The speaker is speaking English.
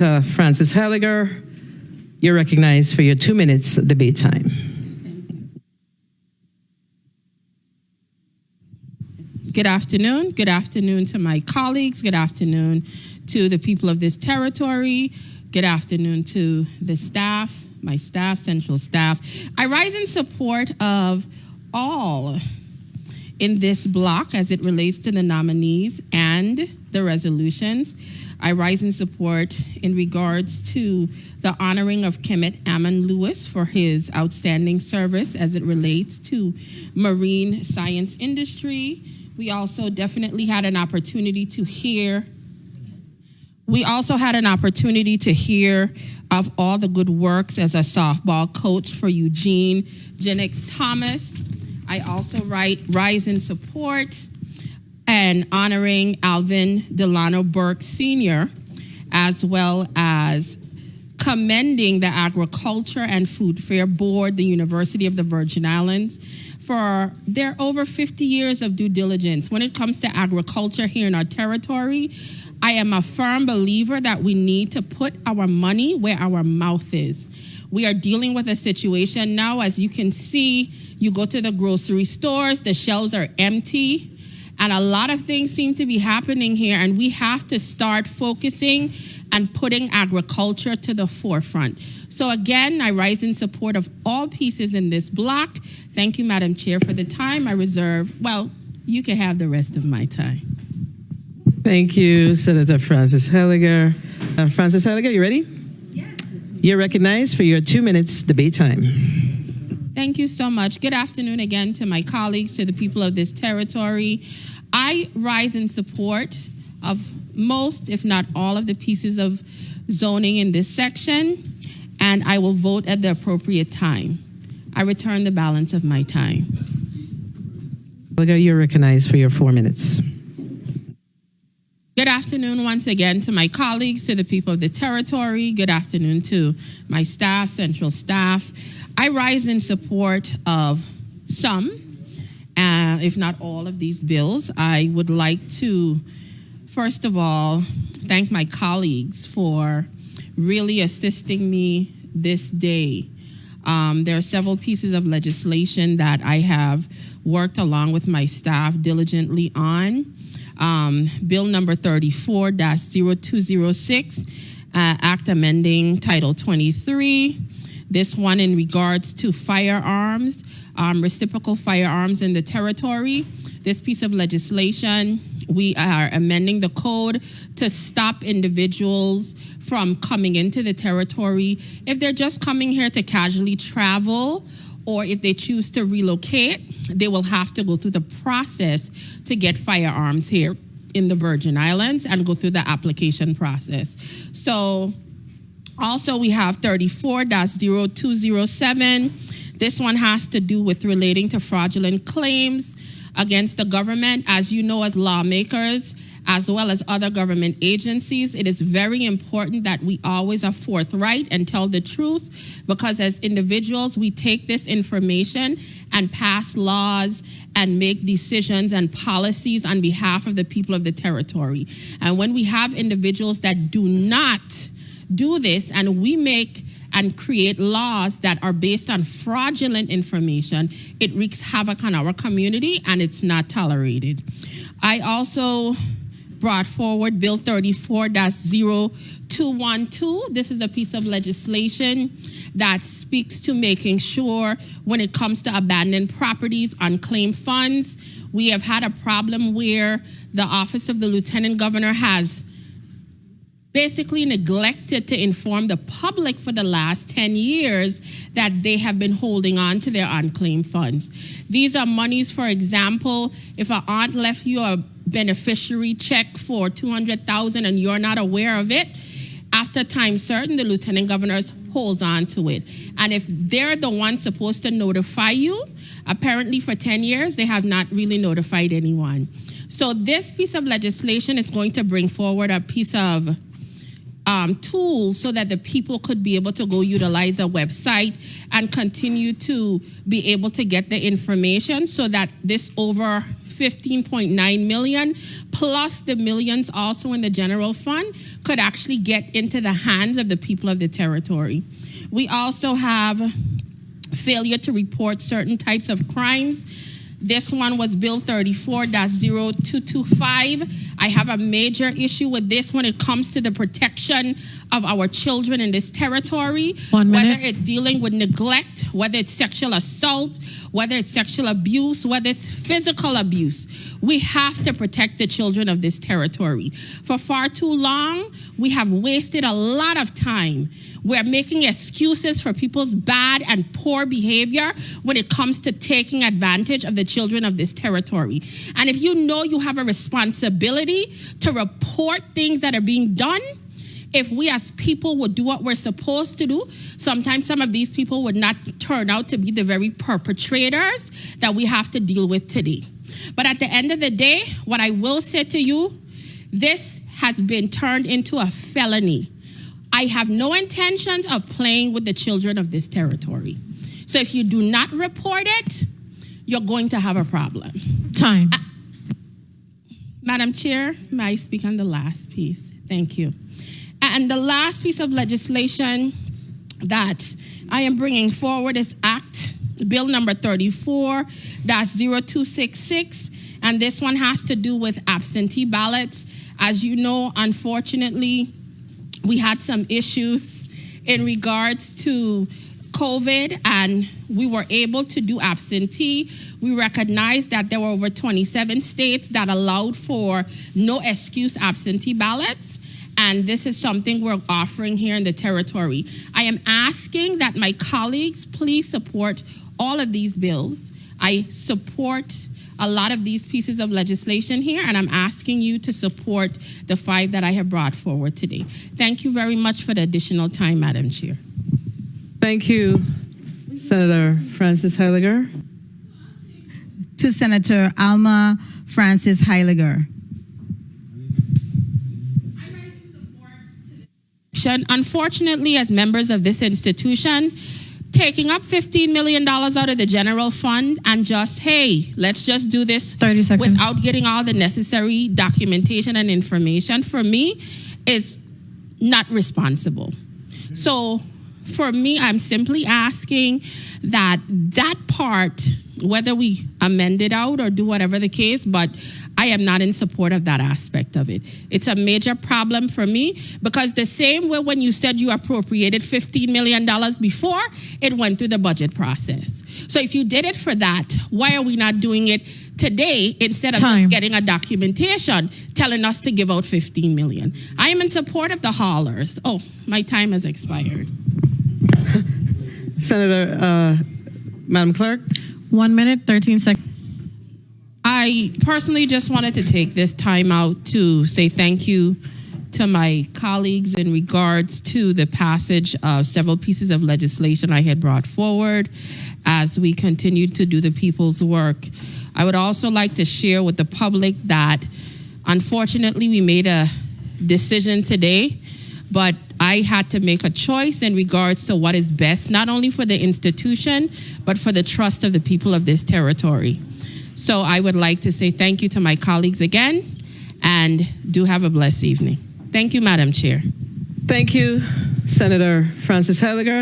Francis Heyliger, you're recognized for your 2 minutes debate time. Good afternoon. Good afternoon to my colleagues. Good afternoon to the people of this territory. Good afternoon to the staff, my staff, central staff. I rise in support of all in this block as it relates to the nominees and the resolutions. I rise in support in regards to the honoring of Kemet Ammon Lewis for his outstanding service as it relates to marine science industry. We also definitely had an opportunity to hear of all the good works as a softball coach for Eugene Jennings Thomas. I also rise in support and honoring Alvin Delano Burke Sr., as well as commending the Agriculture and Food Fair Board, the University of the Virgin Islands, for their over 50 years of due diligence. When it comes to agriculture here in our territory, I am a firm believer that we need to put our money where our mouth is. We are dealing with a situation now, as you can see, you go to the grocery stores, the shelves are empty, and a lot of things seem to be happening here, and we have to start focusing and putting agriculture to the forefront. So again, I rise in support of all pieces in this block. Thank you, Madam Chair, for the time I reserve. Well, you can have the rest of my time. Thank you, Senator Francis Heyliger. Francis Heyliger, you ready? Yes. You're recognized for your 2 minutes debate time. Thank you so much. Good afternoon again to my colleagues, to the people of this territory. I rise in support of most, if not all, of the pieces of zoning in this section, and I will vote at the appropriate time. I return the balance of my time. You're recognized for your 4 minutes. Good afternoon once again to my colleagues, to the people of the territory. Good afternoon to my staff, central staff. I rise in support of some, if not all, of these bills. I would like to, first of all, thank my colleagues for really assisting me this day. There are several pieces of legislation that I have worked along with my staff diligently on. Bill number 34-0206, Act amending Title 23. This one in regards to firearms, reciprocal firearms in the territory. This piece of legislation, we are amending the code to stop individuals from coming into the territory. If they're just coming here to casually travel, or if they choose to relocate, they will have to go through the process to get firearms here in the Virgin Islands and go through the application process. So also we have 34-0207. This one has to do with relating to fraudulent claims against the government. As you know, as lawmakers, as well as other government agencies, it is very important that we always are forthright and tell the truth, because as individuals, we take this information and pass laws and make decisions and policies on behalf of the people of the territory. And when we have individuals that do not do this, and we make and create laws that are based on fraudulent information, it wreaks havoc on our community, and it's not tolerated. I also brought forward Bill 34-0212. This is a piece of legislation that speaks to making sure when it comes to abandoned properties, unclaimed funds. We have had a problem where the Office of the Lieutenant Governor has basically neglected to inform the public for the last 10 years that they have been holding on to their unclaimed funds. These are monies, for example, if an aunt left you a beneficiary check for $200,000 and you're not aware of it, after time certain, the Lieutenant Governor holds on to it. And if they're the ones supposed to notify you, apparently for 10 years, they have not really notified anyone. So this piece of legislation is going to bring forward a piece of tools so that the people could be able to go utilize a website and continue to be able to get the information so that this over 15.9 million plus the millions also in the general fund could actually get into the hands of the people of the territory. We also have failure to report certain types of crimes. This one was Bill 34-0225. I have a major issue with this when it comes to the protection of our children in this territory. 1 minute. Whether it's dealing with neglect, whether it's sexual assault, whether it's sexual abuse, whether it's physical abuse. We have to protect the children of this territory. For far too long, we have wasted a lot of time. We're making excuses for people's bad and poor behavior when it comes to taking advantage of the children of this territory. And if you know you have a responsibility to report things that are being done, if we as people would do what we're supposed to do, sometimes some of these people would not turn out to be the very perpetrators that we have to deal with today. But at the end of the day, what I will say to you, this has been turned into a felony. I have no intentions of playing with the children of this territory. So if you do not report it, you're going to have a problem. Time. Madam Chair, may I speak on the last piece? Thank you. And the last piece of legislation that I am bringing forward is Bill number 34-0266, and this one has to do with absentee ballots. As you know, unfortunately, we had some issues in regards to COVID, and we were able to do absentee. We recognized that there were over 27 states that allowed for no excuse absentee ballots, and this is something we're offering here in the territory. I am asking that my colleagues please support all of these bills. I support a lot of these pieces of legislation here, and I'm asking you to support the 5 that I have brought forward today. Thank you very much for the additional time, Madam Chair. Thank you, Senator Francis Heyliger. To Senator Alma Francis Heyliger. Unfortunately, as members of this institution, taking up $15 million out of the general fund and just, hey, let's just do this 30 seconds. without getting all the necessary documentation and information, for me, is not responsible. So for me, I'm simply asking that part, whether we amend it out or do whatever the case, but I am not in support of that aspect of it. It's a major problem for me because the same way when you said you appropriated $15 million before, it went through the budget process. So if you did it for that, why are we not doing it today instead of just getting a documentation telling us to give out $15 million? I am in support of the haulers. Oh, my time has expired. Senator, Madam Clerk. 1 minute, 13 seconds. I personally just wanted to take this time out to say thank you to my colleagues in regards to the passage of several pieces of legislation I had brought forward as we continue to do the people's work. I would also like to share with the public that unfortunately we made a decision today, but I had to make a choice in regards to what is best, not only for the institution, but for the trust of the people of this territory. So I would like to say thank you to my colleagues again, and do have a blessed evening. Thank you, Madam Chair. Thank you, Senator Francis Heyliger.